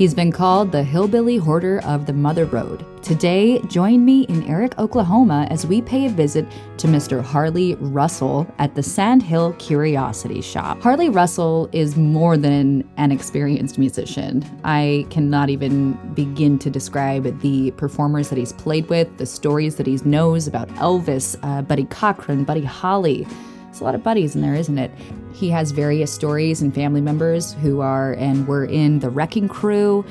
He's been called the hillbilly hoarder of the Mother Road. Today, join me in Eric, Oklahoma as we pay a visit to Mr. Harley Russell at the SandHills Curiosity Shop. Harley Russell is more than an experienced musician. I cannot even begin to describe the performers that he's played with, the stories that he knows about Elvis, Buddy Cochran, Buddy Holly. There's a lot of buddies in there, isn't it? He has various stories and family members who are and were in the Wrecking Crew.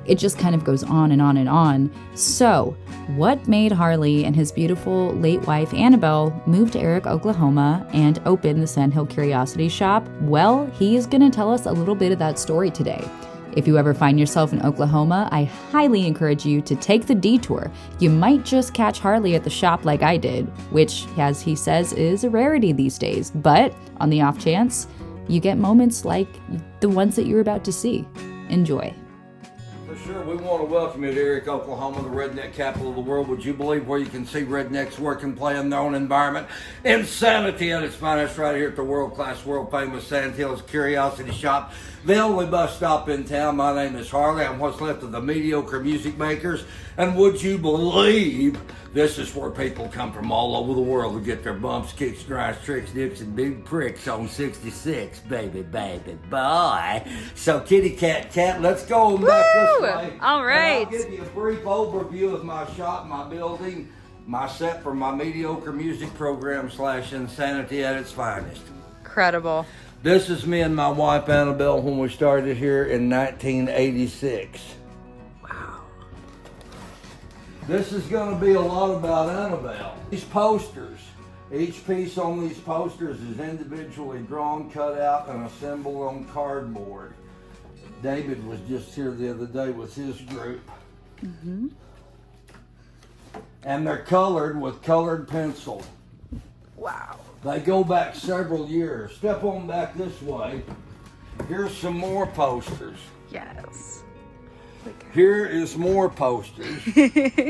It just kind of goes on and on and on. So, what made Harley and his beautiful late wife Annabelle move to Eric, Oklahoma and open the SandHills Curiosity Shop? Well, he is going to tell us a little bit of that story today. If you ever find yourself in Oklahoma, I highly encourage you to take the detour. You might just catch Harley at the shop like I did, which, as he says, is a rarity these days. But on the off chance, you get moments like the ones that you're about to see. Enjoy. For sure, we want to welcome you to Eric, Oklahoma, the redneck capital of the world. Would you believe where you can see rednecks work and play in their own environment? Insanity at its finest right here at the world-class, world-famous SandHills Curiosity Shop. The only bus stop in town. My name is Harley. I'm what's left of the mediocre music makers. And would you believe this is where people come from all over the world to get their bumps, kicks, drives, tricks, dicks, and big pricks on 66, baby, boy. So kitty cat, let's go back this way. All right. And I'll give you a brief overview of my shop, my building, my set for my mediocre music program / insanity at its finest. Incredible. This is me and my wife Annabelle when we started here in 1986. Wow. This is going to be a lot about Annabelle. These posters, each piece on these posters is individually drawn, cut out, and assembled on cardboard. David was just here the other day with his group. Mm-hmm. And they're colored with colored pencil. Wow. They go back several years. Step on back this way. Here's some more posters. Yes. Here is more posters.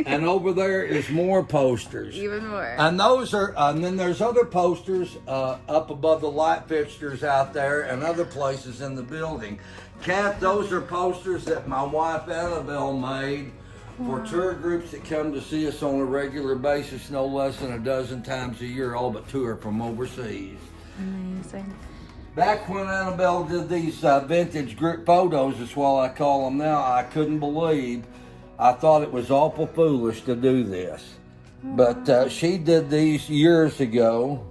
And over there is more posters. Even more. And those are, and then there's other posters up above the light fixtures out there and other places in the building. Kat, those are posters that my wife Annabelle made for tour groups that come to see us on a regular basis, no less than a dozen times a year, all but 2 are from overseas. Amazing. Back when Annabelle did these vintage group photos, is what I call them now, I couldn't believe. I thought it was awful foolish to do this. But she did these years ago.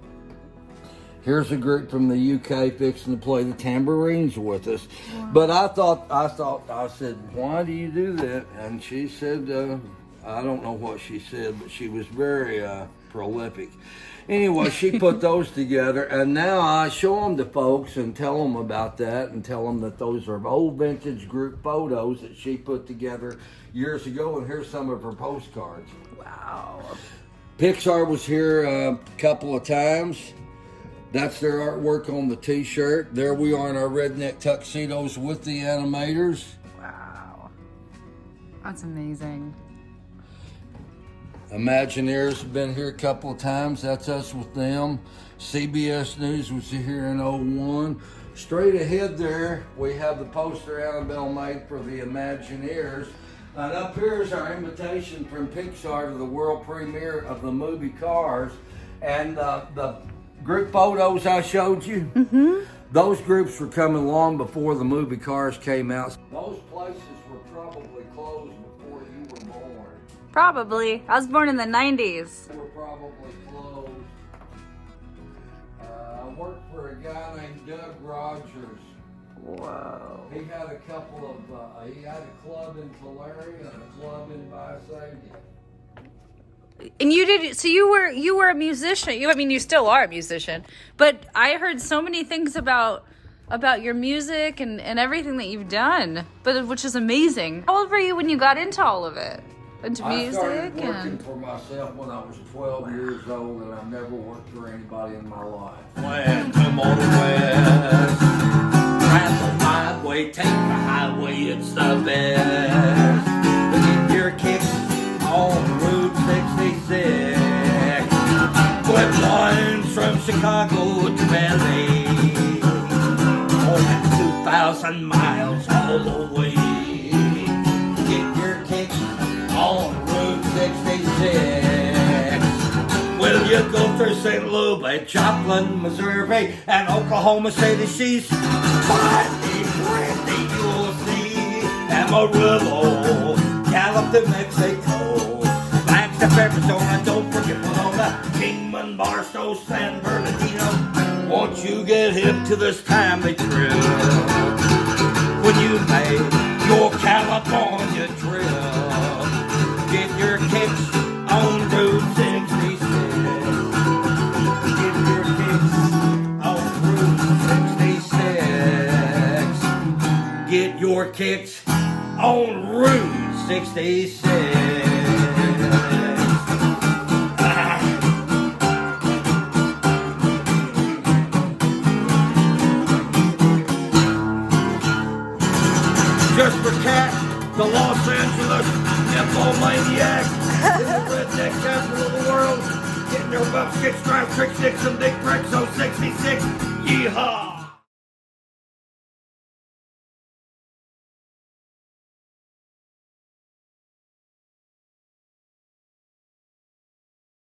Here's a group from the UK fixing to play the tambourines with us. Wow. But I said, why do you do that? And she said, I don't know what she said, but she was very prolific. Anyway, she put those together, and now I show them to folks and tell them about that and tell them that those are old vintage group photos that she put together years ago, and here's some of her postcards. Wow. Pixar was here a couple of times. That's their artwork on the t-shirt. There we are in our redneck tuxedos with the animators. Wow. That's amazing. Imagineers have been here a couple of times. That's us with them. CBS News was here in '01. Straight ahead there, we have the poster Annabelle made for the Imagineers. And up here is our invitation from Pixar to the world premiere of the movie Cars. And the group photos I showed you, those groups were coming long before the movie Cars came out. Those places were probably closed before you were born. Probably. I was born in the 90s. They were probably closed. I worked for a guy named Doug Rogers. Whoa. He had a couple of, he had a club in Tulare and a club in Visalia. And you did, so you were a musician. You still are a musician. But I heard so many things about your music and everything that you've done, which is amazing. How old were you when you got into all of it? Into music? I started working for myself when I was 12 years old, and I've never worked for anybody in my life. When to Motor West, travel my way, take the highway, it's the best. Get your kicks on Route 66. Flip lines from Chicago to LA. More than 2,000 miles all the way. to go through St. Louis, Joplin, Missouri, and Oklahoma City. She's mighty pretty, you'll see. Amarillo, Gallup, New Mexico, Flagstaff, Arizona, don't forget Winona, Kingman, Barstow, San Bernardino. Won't you get hip to this timely trip when you make your California trip? Get your kicks on Route 66. Get your kicks on Route 66. Get your kicks on Route 66. Just for Cat, the Los Angeles nymphomaniac, is the redneck capital of the world. Getting her bump, sticks, drive, trick, sticks, some dick bricks, 066. Yeehaw!